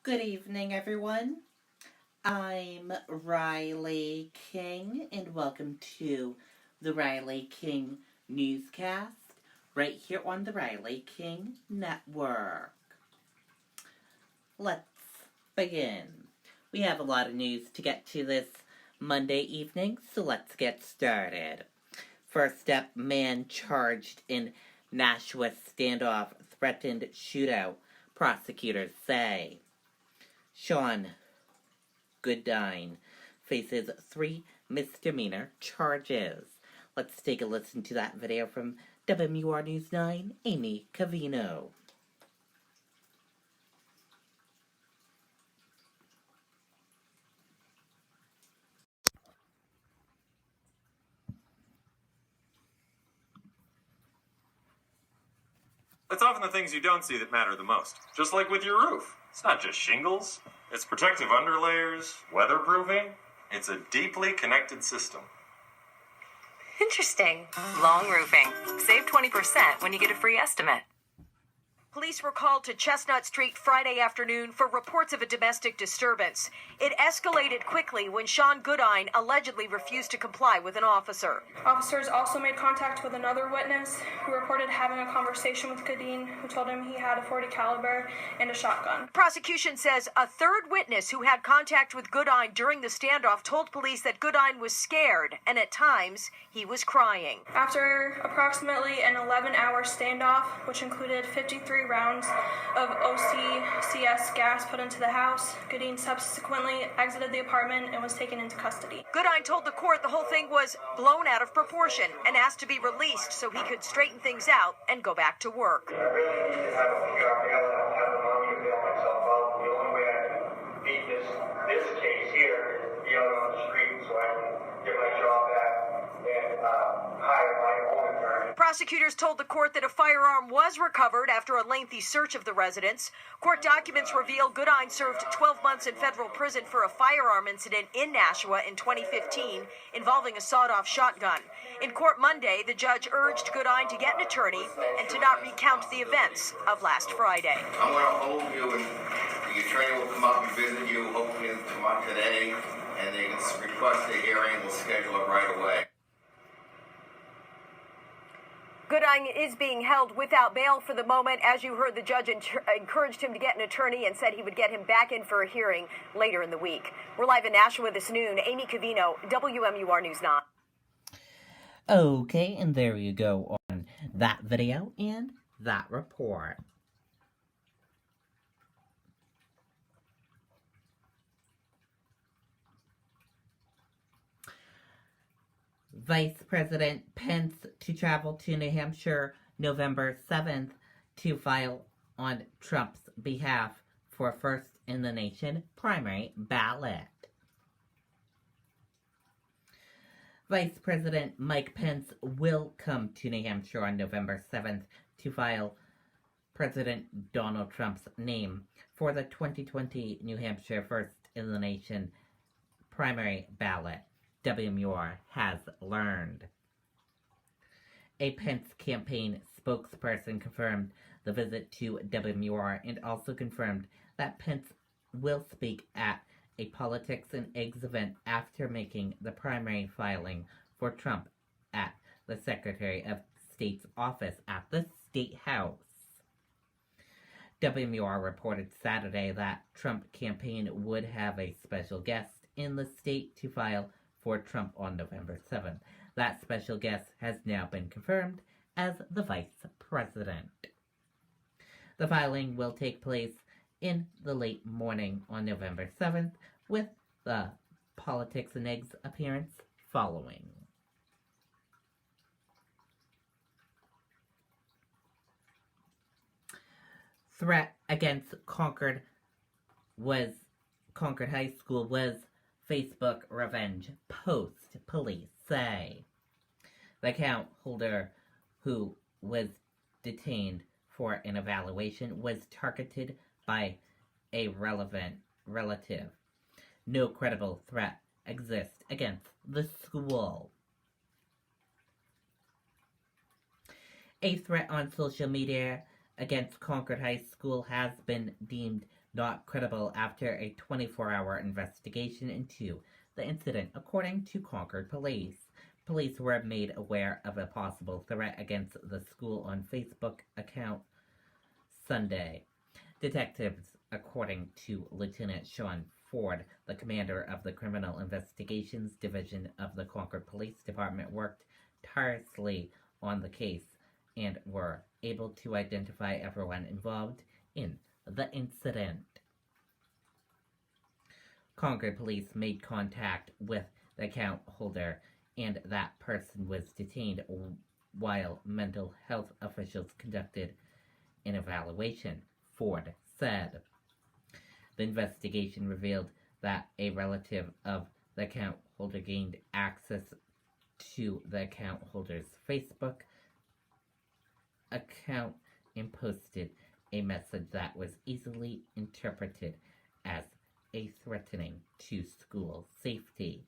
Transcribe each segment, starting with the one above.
Good evening, everyone. I'm Riley King, and welcome to the Riley King Newscast, right here on the Riley King Network. Let's begin. We have a lot of news to get to this Monday evening, so let's get started. First up, man charged in Nashua standoff threatened shootout, prosecutors say. Sean Goodine faces 3 misdemeanor charges. Let's take a listen to that video from WMUR News 9, Amy Cavino. It's often the things you don't see that matter the most. Just like with your roof. It's not just shingles. It's protective underlayers, weatherproofing. It's a deeply connected system. Interesting. Long Roofing. Save 20% when you get a free estimate. Police were called to Chestnut Street Friday afternoon for reports of a domestic disturbance. It escalated quickly when Sean Goodine allegedly refused to comply with an officer. Officers also made contact with another witness who reported having a conversation with Goodine, who told him he had a .40 caliber and a shotgun. Prosecution says a third witness who had contact with Goodine during the standoff told police that Goodine was scared and at times he was crying. After approximately an 11-hour standoff, which included 53 rounds of OCCS gas put into the house, Goodine subsequently exited the apartment and was taken into custody. Goodine told the court the whole thing was blown out of proportion and asked to be released so he could straighten things out and go back to work. I really need to have a money to bail myself out. The only way I can beat this case here is be out on the street so I can get my job back and hire my own attorney. Prosecutors told the court that a firearm was recovered after a lengthy search of the residence. Court documents reveal Goodine served 12 months in federal prison for a firearm incident in Nashua in 2015 involving a sawed-off shotgun. In court Monday, the judge urged Goodine to get an attorney and to not recount the events of last Friday. I'm going to hold you, and the attorney will come up and visit you, hopefully tomorrow today, and they can request a hearing. We'll schedule it right away. Goodine is being held without bail for the moment. As you heard, the judge encouraged him to get an attorney and said he would get him back in for a hearing later in the week. We're live in Nashua this noon. Amy Cavino, WMUR News 9. Okay, and there you go on that video and that report. Vice President Pence to travel to New Hampshire November 7th to file on Trump's behalf for first-in-the-nation primary ballot. Vice President Mike Pence will come to New Hampshire on November 7th to file President Donald Trump's name for the 2020 New Hampshire first-in-the-nation primary ballot. WMUR has learned. A Pence campaign spokesperson confirmed the visit to WMUR and also confirmed that Pence will speak at a Politics and Eggs event after making the primary filing for Trump at the Secretary of State's office at the State House. WMUR reported Saturday that Trump campaign would have a special guest in the state to file for Trump on November 7th. That special guest has now been confirmed as the Vice President. The filing will take place in the late morning on November 7th, with the Politics and Eggs appearance following. Threat against Concord High School was Facebook revenge post, police say. The account holder, who was detained for an evaluation, was targeted by a relevant relative. No credible threat exists against the school. A threat on social media against Concord High School has been deemed not credible after a 24-hour investigation into the incident, according to Concord Police. Police were made aware of a possible threat against the school on Facebook account Sunday. Detectives, according to Lieutenant Sean Ford, the commander of the Criminal Investigations Division of the Concord Police Department, worked tirelessly on the case and were able to identify everyone involved in the incident. Concord Police made contact with the account holder, and that person was detained while mental health officials conducted an evaluation, Ford said. The investigation revealed that a relative of the account holder gained access to the account holder's Facebook account and posted a message that was easily interpreted as a threatening to school safety.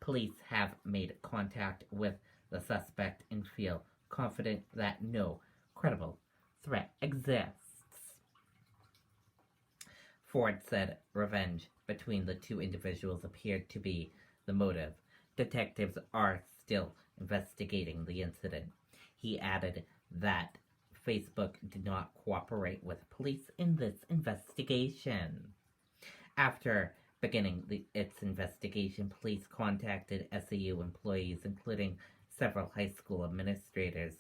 Police have made contact with the suspect and feel confident that no credible threat exists. Ford said revenge between the two individuals appeared to be the motive. Detectives are still investigating the incident. He added that Facebook did not cooperate with police in this investigation. After beginning its investigation, police contacted SAU employees, including several high school administrators,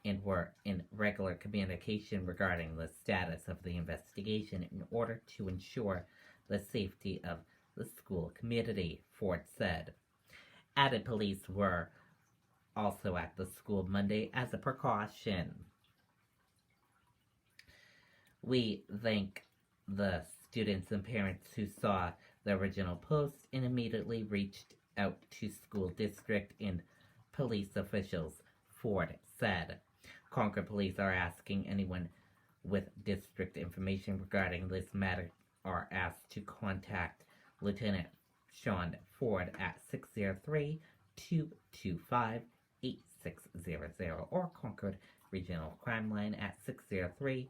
and were in regular communication regarding the status of the investigation in order to ensure the safety of the school community, Ford said. Added police were also at the school Monday as a precaution. We thank the students and parents who saw the original post and immediately reached out to school district and police officials, Ford said. Concord Police are asking anyone with district information regarding this matter are asked to contact Lieutenant Sean Ford at 603-225-8600 or Concord Regional Crime Line at 603-226-3100.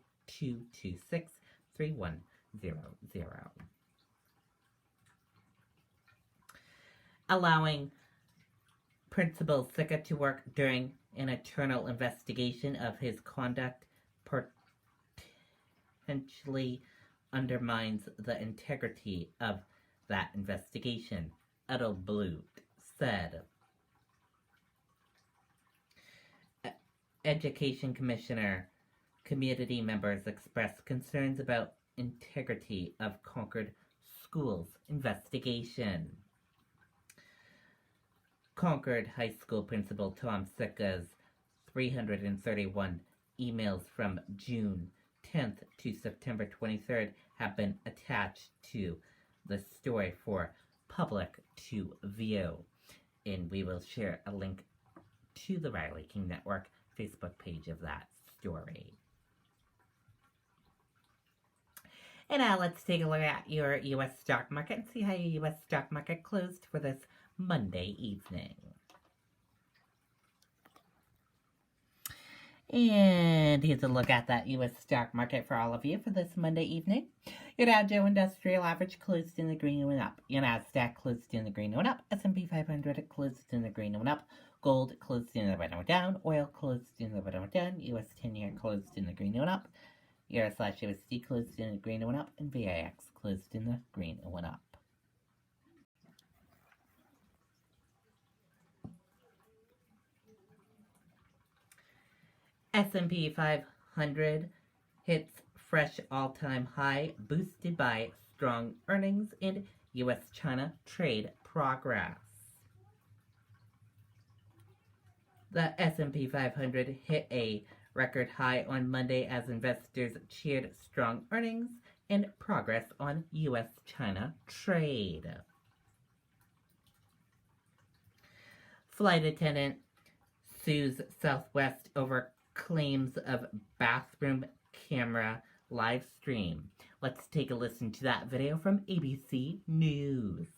Allowing Principal Sika to work during an internal investigation of his conduct potentially undermines the integrity of that investigation, Edelblut said. Education Commissioner community members expressed concerns about integrity of Concord Schools investigation. Concord High School Principal Tom Sika's 331 emails from June 10th to September 23rd have been attached to the story for public to view. And we will share a link to the Riley King Network Facebook page of that story. And now let's take a look at your U.S. stock market and see how your U.S. stock market closed for this Monday evening. And here's a look at that U.S. stock market for all of you for this Monday evening. Your Dow Jones Industrial Average closed in the green and went up. Your Nasdaq closed in the green and went up. S&P 500 closed in the green and went up. Gold closed in the red and went down. Oil closed in the red and went down. U.S. 10-year closed in the green and went up. Euro/USD closed in the green and went up. And VIX closed in the green and went up. S&P 500 hits fresh all-time high, boosted by strong earnings and U.S.-China trade progress. The S&P 500 hit a record high on Monday as investors cheered strong earnings and progress on U.S.-China trade. Flight attendant sues Southwest over claims of bathroom camera live stream. Let's take a listen to that video from ABC News.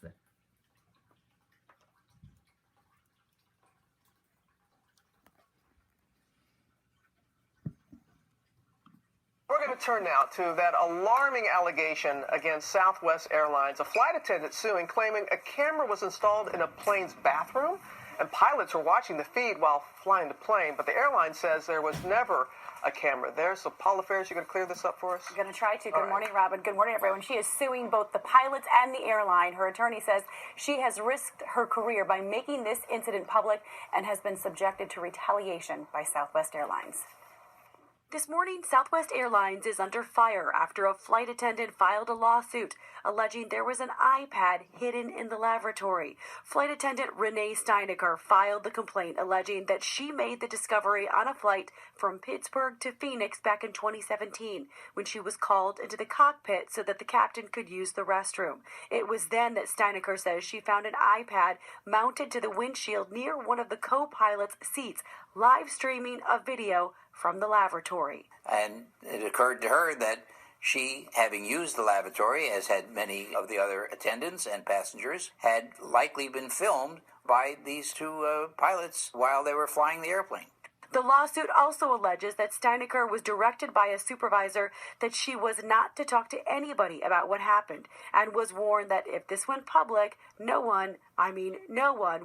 We're going to turn now to that alarming allegation against Southwest Airlines, a flight attendant suing, claiming a camera was installed in a plane's bathroom, and pilots were watching the feed while flying the plane, but the airline says there was never a camera there. So, Paula Ferris, you going to clear this up for us? I'm going to try to. Good morning, Robin. Good morning, everyone. She is suing both the pilots and the airline. Her attorney says she has risked her career by making this incident public and has been subjected to retaliation by Southwest Airlines. This morning, Southwest Airlines is under fire after a flight attendant filed a lawsuit alleging there was an iPad hidden in the lavatory. Flight attendant Renee Steinecker filed the complaint alleging that she made the discovery on a flight from Pittsburgh to Phoenix back in 2017 when she was called into the cockpit so that the captain could use the restroom. It was then that Steinecker says she found an iPad mounted to the windshield near one of the co-pilot's seats, live streaming a video from the lavatory. And it occurred to her that she, having used the lavatory, as had many of the other attendants and passengers, had likely been filmed by these two pilots while they were flying the airplane. The lawsuit also alleges that Steinecker was directed by a supervisor that she was not to talk to anybody about what happened and was warned that if this went public, no one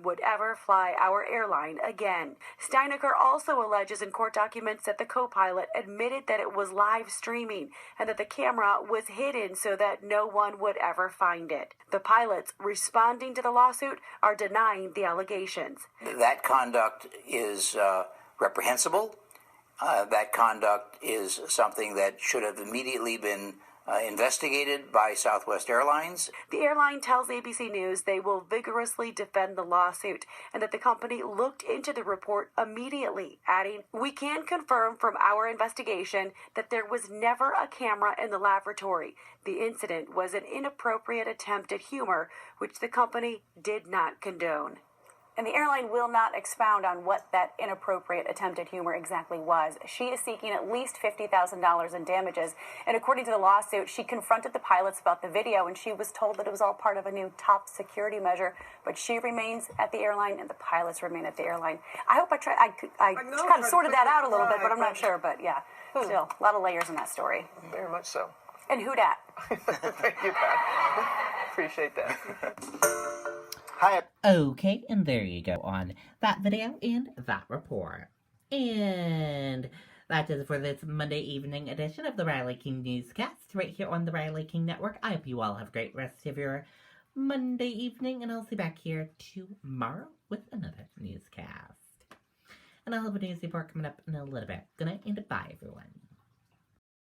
would ever fly our airline again. Steinecker also alleges in court documents that the co-pilot admitted that it was live streaming and that the camera was hidden so that no one would ever find it. The pilots responding to the lawsuit are denying the allegations. That conduct is reprehensible. That conduct is something that should have immediately been investigated by Southwest Airlines. The airline tells ABC News they will vigorously defend the lawsuit and that the company looked into the report immediately, adding, "We can confirm from our investigation that there was never a camera in the lavatory. The incident was an inappropriate attempt at humor, which the company did not condone." And the airline will not expound on what that inappropriate attempt at humor exactly was. She is seeking at least $50,000 in damages. And according to the lawsuit, she confronted the pilots about the video, and she was told that it was all part of a new top security measure. But she remains at the airline, and the pilots remain at the airline. I hope I kind of sorted that out a little bit, but I'm not sure. But yeah, still, a lot of layers in that story. Very much so. And who dat? Thank you, Pat. Appreciate that. Hi. Okay, and there you go on that video and that report. And that does it for this Monday evening edition of the Riley King Newscast right here on the Riley King Network. I hope you all have a great rest of your Monday evening, and I'll see you back here tomorrow with another newscast. And I'll have a news report coming up in a little bit. Good night and bye, everyone.